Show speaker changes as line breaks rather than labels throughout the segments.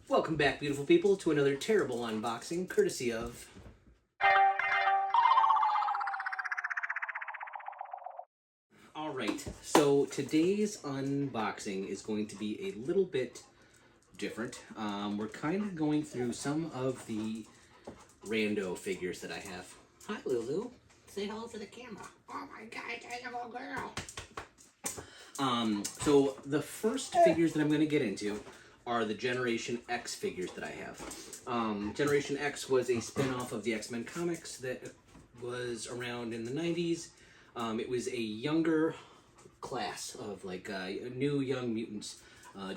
Welcome back, beautiful people, to another terrible unboxing, courtesy of... Alright, so today's unboxing is going to be a little bit different. We're kind of going through some of the rando figures that I have. Hi, Lulu. Say hello for the camera. Oh my god, I am a girl. So the first figures that I'm going to get into are the Generation X figures that I have. Generation X was a spin-off of the X-Men comics that was around in the 90s. It was a younger class of like new young mutants.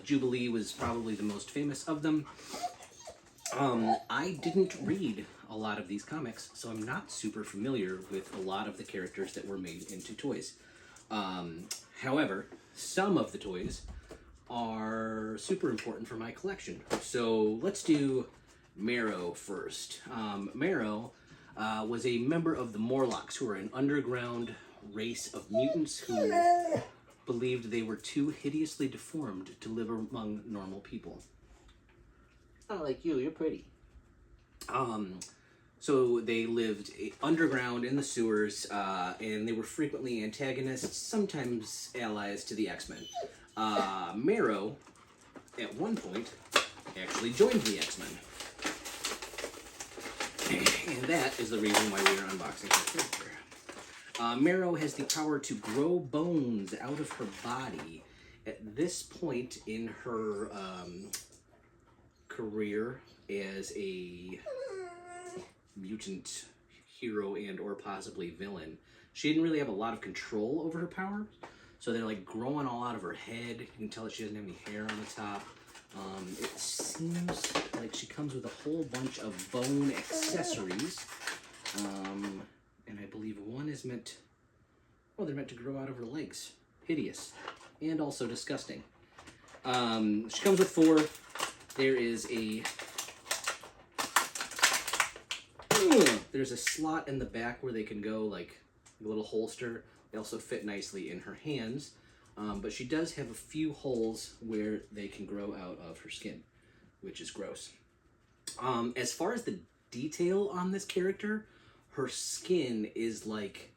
Jubilee was probably the most famous of them. I didn't read a lot of these comics, so I'm not super familiar with a lot of the characters that were made into toys. However, some of the toys are super important for my collection. So let's do Marrow first. Marrow was a member of the Morlocks, who are an underground race of mutants who believed they were too hideously deformed to live among normal people. Not like you, you're pretty. So they lived underground in the sewers, and they were frequently antagonists, sometimes allies to the X-Men. Marrow, at one point, actually joined the X-Men. And that is the reason why we are unboxing her character. Marrow has the power to grow bones out of her body. At this point in her career as a mutant hero and or possibly villain, she didn't really have a lot of control over her powers. So they're like growing all out of her head. You can tell that she doesn't have any hair on the top. It seems like she comes with a whole bunch of bone accessories. And I believe one is meant, they're meant to grow out of her legs. Hideous. And also disgusting. She comes with 4. There is there's a slot in the back where they can go, like a little holster. They also fit nicely in her hands, but she does have a few holes where they can grow out of her skin, which is gross. As far as the detail on this character, her skin is like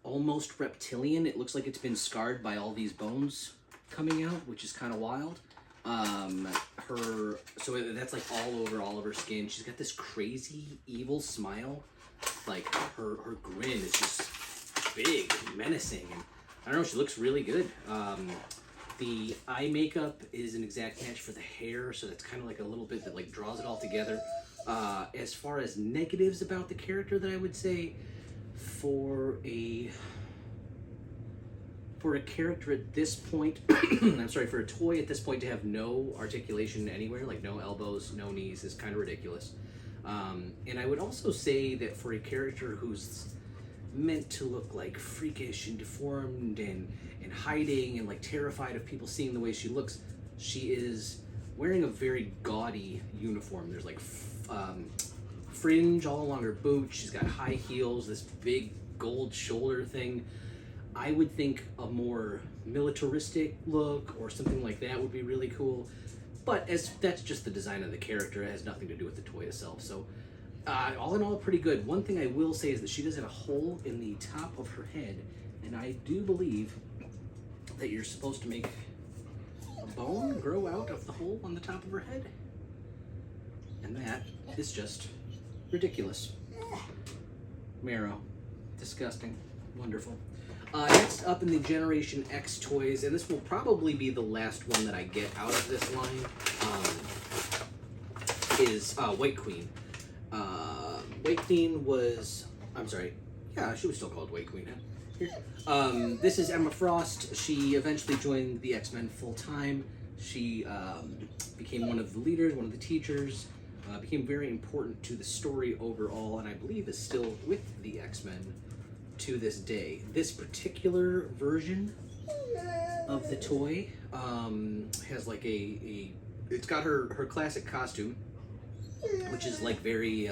almost reptilian. It looks like it's been scarred by all these bones coming out, which is kind of wild. So that's like all of her skin. She's got this crazy evil smile. Like her grin is just big and menacing, and I don't know, she looks really good. The eye makeup is an exact match for the hair, so that's kind of like a little bit that like draws it all together. As far as negatives about the character that I would say, for a character at this point, I'm sorry, for a toy at this point to have no articulation anywhere, like no elbows, no knees, is kind of ridiculous. And I would also say that for a character who's meant to look like freakish and deformed and hiding and like terrified of people seeing the way she looks, she is wearing a very gaudy uniform. There's like fringe all along her boots. She's got high heels, this big gold shoulder thing. I would think a more militaristic look or something like that would be really cool. But as that's just the design of the character, it has nothing to do with the toy itself. So all in all, pretty good. One thing I will say is that she does have a hole in the top of her head, and I do believe that you're supposed to make a bone grow out of the hole on the top of her head. And that is just ridiculous. Marrow. Disgusting. Wonderful. Next up in the Generation X toys, and this will probably be the last one that I get out of this line, is White Queen. White Queen was, I'm sorry, yeah, she was still called White Queen. Huh? This is Emma Frost. She eventually joined the X-Men full-time. She became one of the leaders, one of the teachers, became very important to the story overall, and I believe is still with the X-Men to this day. This particular version of the toy has like it's got her classic costume, which is like very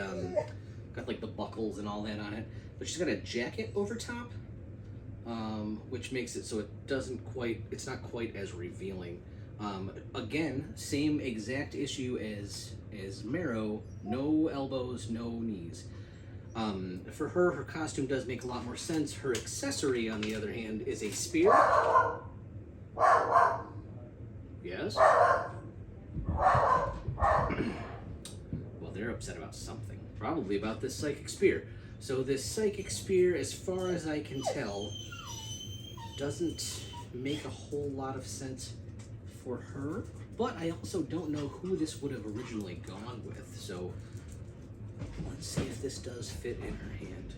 got like the buckles and all that on it, but she's got a jacket over top, which makes it so it's not quite as revealing. Again, same exact issue as Marrow. No elbows, no knees. For her, her costume does make a lot more sense. Her accessory, on the other hand, is a spear. Yes? Well, they're upset about something. Probably about this psychic spear. So this psychic spear, as far as I can tell, doesn't make a whole lot of sense for her. But I also don't know who this would have originally gone with. So let's see if this does fit in her hand.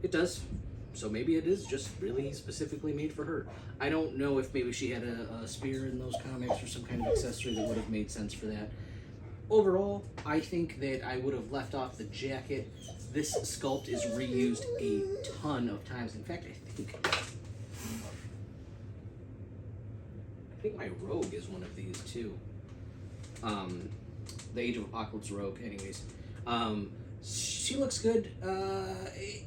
It does. So maybe it is just really specifically made for her. I don't know if maybe she had a spear in those comics or some kind of accessory that would have made sense for that. Overall, I think that I would have left off the jacket. This sculpt is reused a ton of times. In fact, I think my Rogue is one of these too. The Age of Apocalypse Rogue, anyways. She looks good.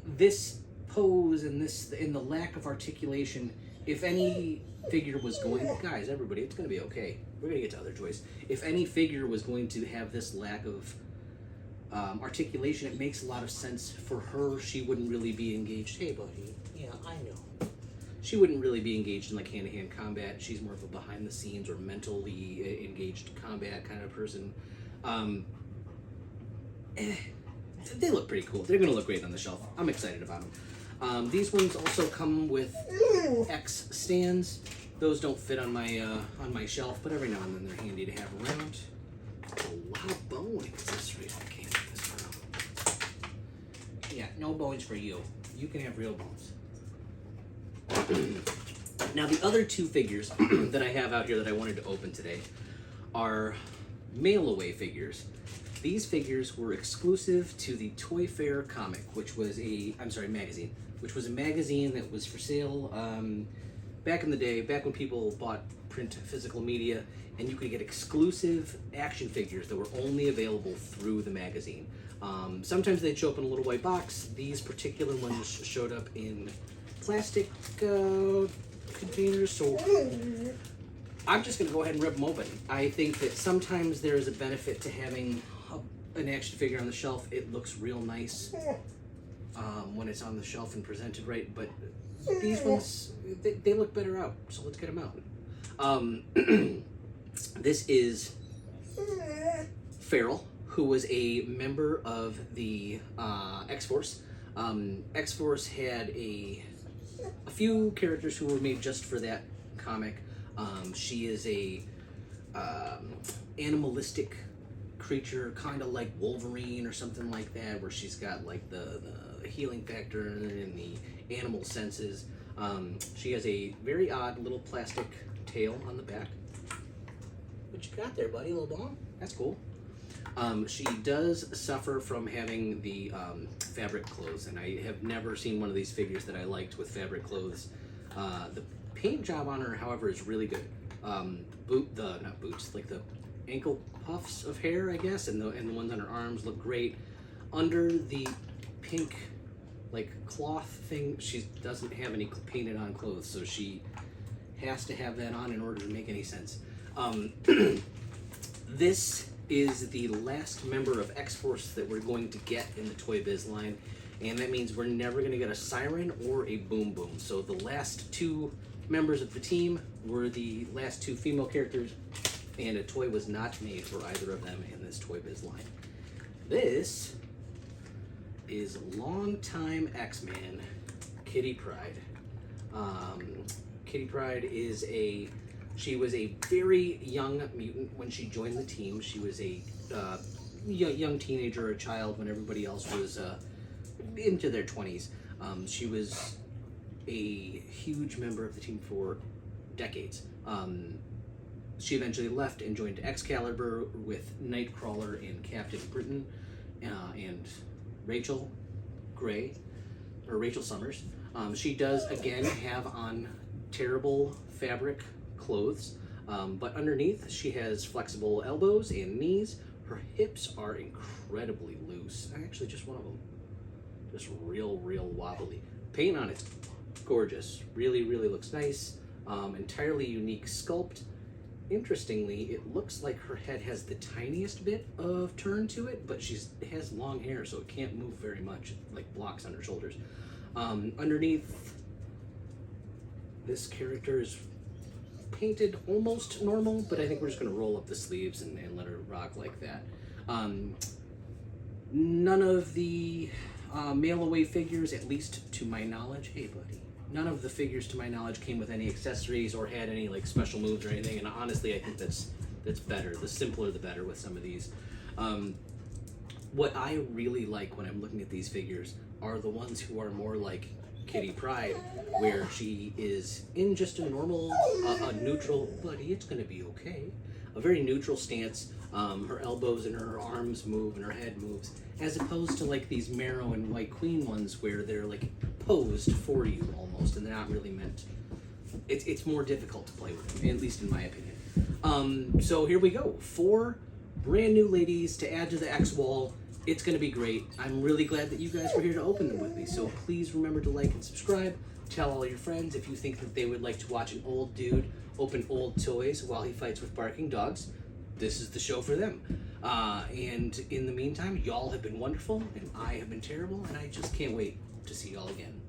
This pose and the lack of articulation, if any figure was going, guys, everybody, it's gonna be okay. We're gonna get to other toys. If any figure was going to have this lack of articulation, it makes a lot of sense for her. She wouldn't really be engaged. Hey, buddy. Yeah, I know. She wouldn't really be engaged in like hand-to-hand combat. She's more of a behind-the-scenes or mentally engaged combat kind of person. They look pretty cool. They're gonna look great on the shelf. I'm excited about them. These ones also come with X stands. Those don't fit on my shelf, but every now and then they're handy to have around. A lot of bone accessories. I can't get this around. Yeah, no bones for you. You can have real bones. Now the other two figures that I have out here that I wanted to open today are mail-away figures. These figures were exclusive to the Toy Fair comic, which was magazine, which was a magazine that was for sale back in the day, back when people bought print physical media, and you could get exclusive action figures that were only available through the magazine. Sometimes they'd show up in a little white box. These particular ones showed up in plastic containers, so I'm just going to go ahead and rip them open. I think that sometimes there is a benefit to having an action figure on the shelf. It looks real nice when it's on the shelf and presented right, but these ones, they look better out, so let's get them out. This is Farrell, who was a member of the X-Force. X-Force had a few characters who were made just for that comic. She is a animalistic creature, kind of like Wolverine or something like that, where she's got like the healing factor and the animal senses. She has a very odd little plastic tail on the back. What you got there, buddy? A little bone? That's cool. She does suffer from having the fabric clothes, and I have never seen one of these figures that I liked with fabric clothes. The paint job on her, however, is really good. Not boots, like the ankle puffs of hair, I guess, and the ones on her arms look great. Under the pink, like, cloth thing, she doesn't have any painted on clothes, so she has to have that on in order to make any sense. This is the last member of X-Force that we're going to get in the Toy Biz line, and that means we're never going to get a Siren or a Boom Boom. So the last two members of the team were the last two female characters, and a toy was not made for either of them in this Toy Biz line. This is longtime X-Man Kitty Pryde. Kitty Pryde she was a very young mutant when she joined the team. She was a young teenager, a child, when everybody else was into their 20s. She was a huge member of the team for decades. She eventually left and joined Excalibur with Nightcrawler and Captain Britain and Rachel Summers. She does again have on terrible fabric clothes, but underneath she has flexible elbows and knees. Her hips are incredibly loose. Actually, just one of them, just real wobbly. Paint on it's gorgeous. Really looks nice. Entirely unique sculpt. interestingly, it looks like her head has the tiniest bit of turn to it, but it has long hair, so it can't move very much. It, like, blocks on her shoulders. Underneath, this character is painted almost normal, but I think we're just going to roll up the sleeves and let her rock like that. None of the mail-away figures, at least to my knowledge, hey buddy, none of the figures to my knowledge came with any accessories or had any like special moves or anything, and honestly I think that's better. The simpler the better with some of these. What I really like when I'm looking at these figures are the ones who are more like Kitty Pryde, where she is in just a normal, a neutral, buddy, it's gonna be okay, a very neutral stance. Her elbows and her arms move and her head moves, as opposed to like these Marrow and White Queen ones where they're like posed for you almost, and they're not really meant. It's more difficult to play with them, at least in my opinion. So here we go, 4 brand new ladies to add to the X wall. It's going to be great. I'm really glad that you guys were here to open them with me. So please remember to like and subscribe. Tell all your friends if you think that they would like to watch an old dude open old toys while he fights with barking dogs. This is the show for them. And in the meantime, y'all have been wonderful, and I have been terrible, and I just can't wait to see y'all again.